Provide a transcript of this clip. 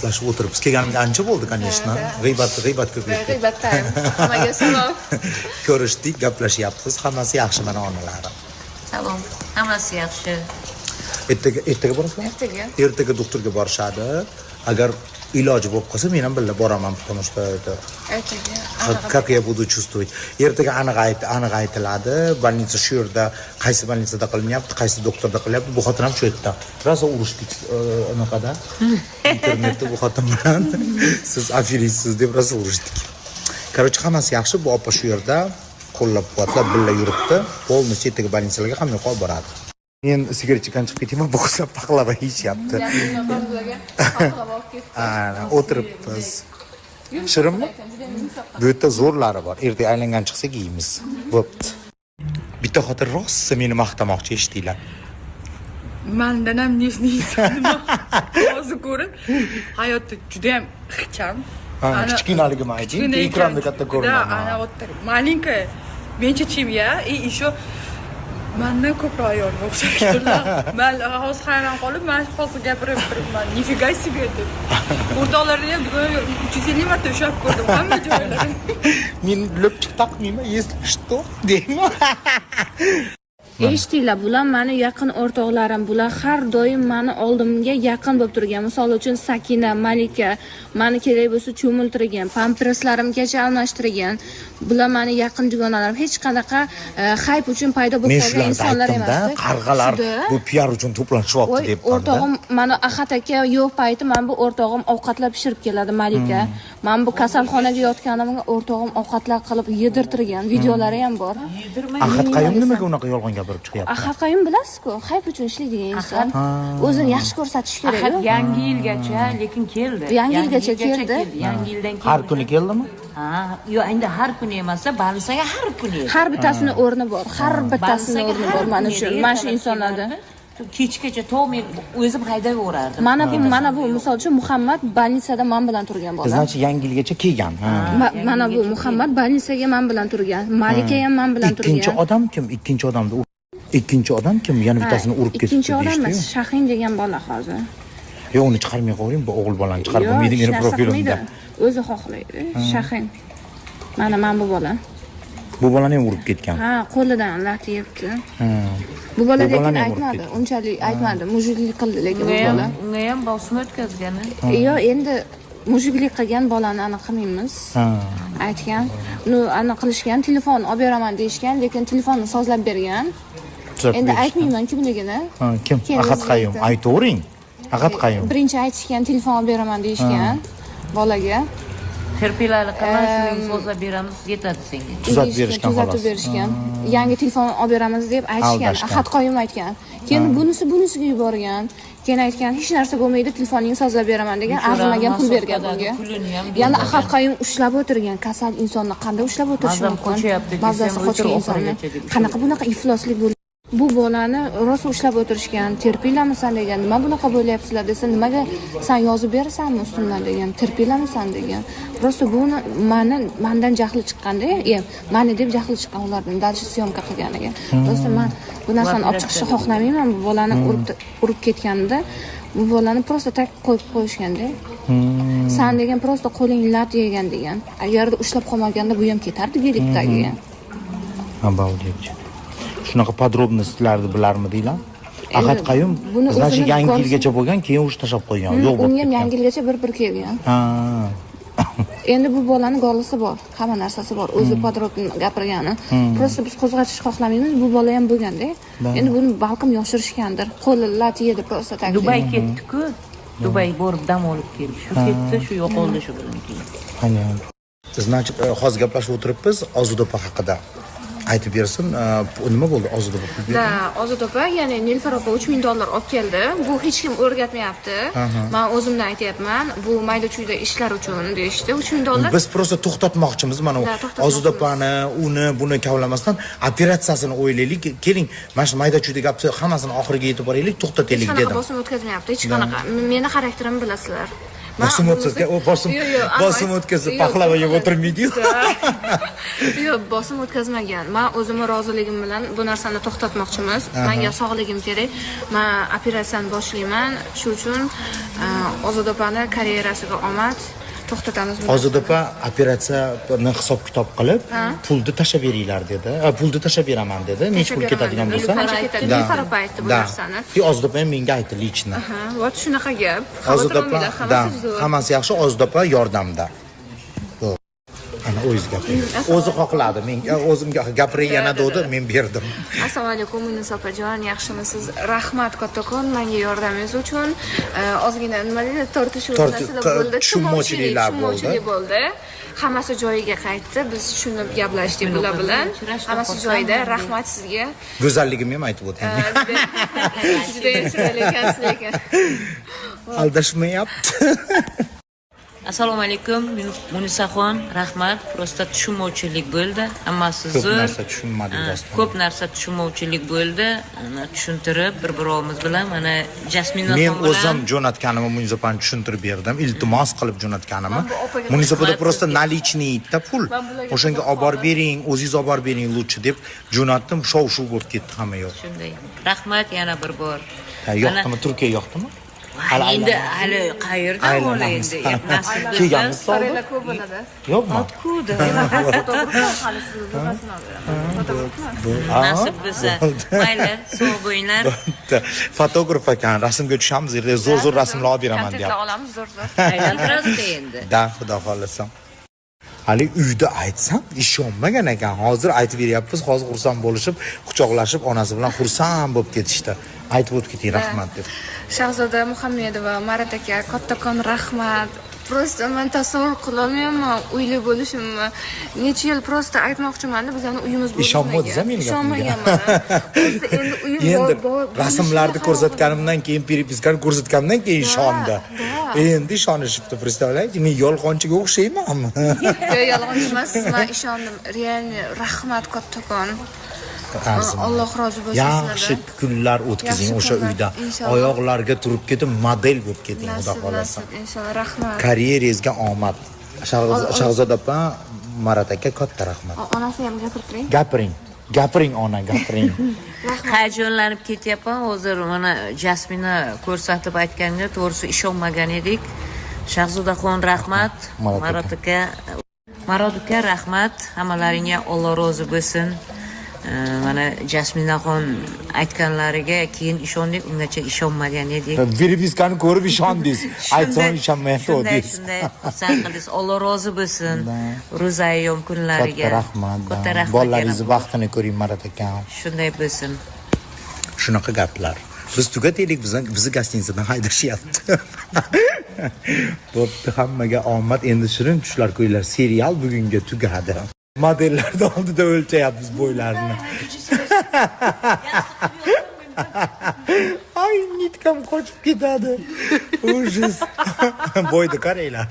gaplashib o'tiribmiz. Kelganimga ancha bo'ldi, конечно. G'iybat ko'payib ketdi. G'iybat time. Hammaga salom. Ko'rishdik, gaplashyapmiz. Hammasi yaxshi mana onalarim. Salom. Hammasi yaxshi. Ertaga borasizmi? Ertaga doktorga borishadi. Agar iloji bo'lib qolsa, men ham birga boraman, потому что это как я буду чувствовать. Ertaga aniq aytiladi. Больница shu yerda, qaysi больницада qilinyapti, qaysi doktorda qilyapti. Bu xotin ham shu yerda. Rosa urushdik anaqada. Internetda bu xotin bilan siz afilisiz deb rosa urushdik. Короче, hammasi yaxshi. Bu opa shu yerda qo'llab-quvvatlab birga yuribdi. Полностью ertaga больницаlarga ham yo'qolib boradi. Men sigaret chekkan chiqib ketaman, bu qizlar paxlava yeyishyapti. O'tiribmiz. Shirinmi? Bu yerda zo'rlari bor. Ertaga aylangan chiqsak yeymiz. Bo'pti. Bitta xotin rosa meni maqtamoqchi eshitdinglar. Mendan ham nima hozir ko'rib, hayotda juda ham ixcham. Kichkinaligim ayting, ekranda katta ko'rinaman. Да, ana o'tda маленькая, mencha chimya, и еще mendan ko'proq ayolga o'xshaydilar. Men hozir hayron qolib, men hozir gapirib turibman. Nifiga себе deb. O'rtoqlarni ham 350 marta ushlab ko'rdim hamma joylarni. Men löpchik taqmayman, если что, deyman. Eshitdinglar, bular meni yaqin o'rtoqlarim, bular har doim meni oldimga yaqin bo'lib turgan. Misol uchun Sakina, Malika, meni kerak bo'lsa cho'miltirgan, pamperslarimgacha almashtirgan. Bular meni yaqin dugonalarim, hech qanaqa hayp uchun paydo bo'lib qolgan insonlar emas. Qarg'alar bu PR uchun to'planishyapti deb. O'rtog'im, mana Ahad aka yo'q payti, men bu o'rtog'im ovqatlar pishirib keladi, Malika. Men bu kasalxonaga yotganimga o'rtog'im ovqatlar qilib yedirtirgan, videolari ham bor. Ahad qayum nimaga unaqa yolg'on gapirib chiqyapti? Ahad qayum bilasiz-ku, hayp uchun ishlaydigan inson. O'zini yaxshi ko'rsatish kerak. Ahad yangi yilgacha lekin keldi. Yangi yilgacha keldi. Yangi yildan keldi. Har kuni keldimi? Yo'q, endi har kuni emas, balisaga har kuni. Har bittasini o'rni bor. Har bittasini o'rni bor mana shu insonlarda. Kechgacha men o'zim haydayverardim. Mana bu misol uchun Muhammad больницада men bilan turgan bola. Значит, yangi yilgacha kelgan. Mana bu Muhammad больницаga men bilan turgan. Malika ham men bilan turgan. Ikkinchi odam kim? Ikkinchi odam kim? Yana bittasini urib ketdi. Ikkinchi odam emas, Shahin degan bola hozir. Yo'q, uni chiqarmay qo'ying, bu o'g'il bolani chiqarib qo'ymaydi meni profilimda. O'zi xohlaydi. Shahin. Mana bu bola. Bu bolani ham urib ketgan. Ha, qo'lidan lat yebdi. Bu bola lekin aytmadi, unchalik aytmadi. Mujiklik qildi lekin bu bola. Unga ham bosim o'tkazgani. Yo'q, endi mujiklik qilgan bolani aniq qilmaymiz. Aytgan. Uni aniq qilishgan, telefon olib beraman deyishgan, lekin telefonni sozlab bergan. Endi aytmayman kimligini. Kim? Ahad qayum. Aytavering. Ahad qayum. Birinchi aytishgan, telefon olib beraman deyishgan bolaga. Terpilali qamasini sozlab beramiz, yetadi senga. Tuzatib berishgan. Yangi telefon olib beramiz deb aytishgan. Ahad qoyim aytgan. Keyin bunisiga yuborgan. Keyin aytgan, hech narsa bo'lmaydi, telefoningni sozlab beraman degan, arzimagan pul bergan bunga. Yana Ahad qoyim ushlab o'tirgan. Kasal insonni qanday ushlab o'tirish mumkin? Bazasi qochgan insonni. Qanaqa bunaqa ifloslik bo'ldi? Bu bolani rosa ushlab o'tirishgan. Terpilamisan degan. Nima bunaqa bo'lyapsizlar desa, nimaga sen yozib berasanmi ustimdan degan. Terpilamisan degan. Rosa buni mendan jahli chiqqanda, meni deb jahli chiqqan ulardan dalshi syomka qilganiga. Rosa men bu narsani olib chiqishni xohlamayman. Bu bolani urib ketganida bu bolani prosta tak qo'yib qo'yishganda. Sen degan prosta qo'ling lat yegan degan. Agarda ushlab qolmaganda bu ham ketardi gelikdagiga. Обалдеть. Shunaqa podrobnostlarni bilarmidinglar? Ahad qayum, значит, yangi yilgacha bo'lgan, keyin ush tashab qo'ygan. Yo'q bo'lib ketgan. Unga yangi yilgacha bir kelgan. Endi bu bolani golisi bor, hamma narsasi bor. O'zi podrobni gapirgani. Prosta biz qo'zg'atish xohlamaymiz. Bu bola ham bo'lganda, endi buni balkim yoshirishgandir. Qo'li lat yedi prosta tak. Dubay ketdi-ku. Dubay borib dam olib keldi. Shu ketdi, shu yo'qoldi shu bilan keyin. Qani. Значит, hozir gaplashib o'tiribmiz Ozudopa haqida. Aytib bersin, nima bo'ldi Ozudopa? Da, Ozudopa, ya'ni Nilufar opa $3000 olib keldi. Bu hech kim o'rgatmayapti. Men o'zimdan aytayapman. Bu mayda-chuyda ishlar uchun deyishdi. $3000. Biz prosta to'xtatmoqchimiz. Mana Ozudopani, uni, buni kavlamasdan operatsiyasini o'ylaylik. Keling, mana shu mayda-chuyda gapni hammasini oxiriga yetib boraylik, to'xtataylik dedim. Hech qanaqa bosim o'tkazmayapti, hech qanaqa. Meni xarakterimni bilasizlar. bosim o'tkazgan, u bosim Yo'q, yo'q, bosim o'tkazib yo'q, paxlava yeb o'tirmaydi-yu. Yo'q, bosim o'tkazmagan. Men o'zimni roziligim bilan bu narsani to'xtatmoqchimiz. Menga sog'ligim kerak. Men operatsiyani boshlayman. Shu uchun Ozoda opani karyerasiga omad. To'xtatamiz buni. Ozoda opa operatsiyani hisob kitob qilib, pulni tashlab beringlar dedi. Pulni tashlab beraman dedi. Necha pul ketadigan bo'lsa. Qancha ketadi? Farq aytdi bu narsani. Ozoda opa ham menga aytdi lichni. Vot shunaqa gap. Ozoda opa, hammasi yaxshi, Ozoda opa yordamda. Ana o'zingiz gapiring. O'zi xohladi, men o'zimga gapiring yana dedi, men berdim. Assalomu alaykum, Munisa opajon, yaxshimisiz? Rahmat kattakon menga yordamingiz uchun. Ozgina nima deydi, tortishuv narsalar bo'ldi, tushunmovchiliklar bo'ldi. Hammasi joyiga qaytdi. Biz tushunib gaplashdik bular bilan. Hammasi joyida. Rahmat sizga. Go'zalligimni ham aytib o'ting. Juda chiroyli ekansiz lekin. Aldashmayapti. Assalomu alaykum, Munisaxon, rahmat. Prosta tushunmovchilik bo'ldi. Hammasi Ko'p zo'r. narsa tushunmadik rostdan. Ko'p narsa tushunmovchilik bo'ldi. Tushuntirib bir-birimiz bilan mana Jasmina Men xon bilan o'zim jo'natganimni Munisa opani tushuntirib berdim. Iltimos qilib jo'natganimni. Munisa opa prosta наличныйda pul. O'shanga olib borib bering, o'zingiz olib borib bering lutchi deb jo'natdim. Shov-shuv bo'lib ketdi hamma yo'q. shunday. Rahmat yana bir bor. Yoqdimi? Turkiya yoqdimi? Endi hali qayerdan ola endi? Nasib Kelganmiz bo'lsa, soldi. Ko'p bo'ladi. Yo'qmi? kuda. Nasib bo'lsa. Mayli, sog' bo'linglar. Fotograf ekan, rasmga tushamiz, zo'r rasmlar olib beraman deyapti. Kontentlar olamiz zo'r. Aylantiradi endi. Da, xudo xohlasa. Hali uyda aytsam ishonmagan ekan. Hozir aytib beryapmiz, hozir xursand bo'lishib, quchoqlashib, onasi bilan xursand bo'lib ketishdi. Aytib o'tib keting, rahmat deb. Shahzoda Muhammedova, Marat aka, kattakon rahmat. Prosta men tasavvur qilolmayman uyli bo'lishimni. Necha yil prosta aytmoqchiman-da, bizning uyimiz bo'lgan. Ishonmadingiz-a menga? Ishonmaganman. Prosta endi uyim Endi bor. rasmlarni ko'rsatganimdan keyin, peripiskani ko'rsatganimdan keyin ishondi. Endi ishonishibdi, представляете? Men yolg'onchiga o'xshaymanmi? Yo'q, yolg'onchi emas, men ishondim. Realni rahmat kattakon. Alloh rozi bo'lsin Yaxshi sizlardan. kunlar o'tkazing o'sha uyda. Inshaalloh. Oyoqlarga turib ketib, model bo'lib keting, xudo xohlasa. Inshaalloh, rahmat. Karyerangizga omad. Shahzoda opa, Marat aka katta rahmat. Onasi ham gapirtiring. Gapiring ona, gapiring. Hayajonlanib ketyapman. Hozir mana Jasmina ko'rsatib aytganga to'g'risi ishonmagan edik. Shahzodaxon rahmat, Marat aka rahmat. Hammalaringga Alloh rozi bo'lsin. Mana Jasminaxon aytganlariga keyin ishondik, ungacha ishonmagan edik. Peripiskani ko'rib ishondingiz. Aytsam ishonmayapti. Shunday xursand qildingiz. Alloh rozi bo'lsin. Ro'za ayyom kunlariga. Katta rahmat. Katta rahmat. Bolalaringizni vaqtini ko'ring, Marat aka. Shunday bo'lsin. Shunaqa gaplar. Biz tugataylik, bizni gostinitsadan haydashyapti. Bo'pti, hammaga omad. Endi shirin tushlar qo'yinglar. Serial bugunga tugadi. Modellarni oldida o'lchayapmiz bo'ylarini. Ay, nitkam qochib ketadi. Ujus. Bo'yni qaranglar.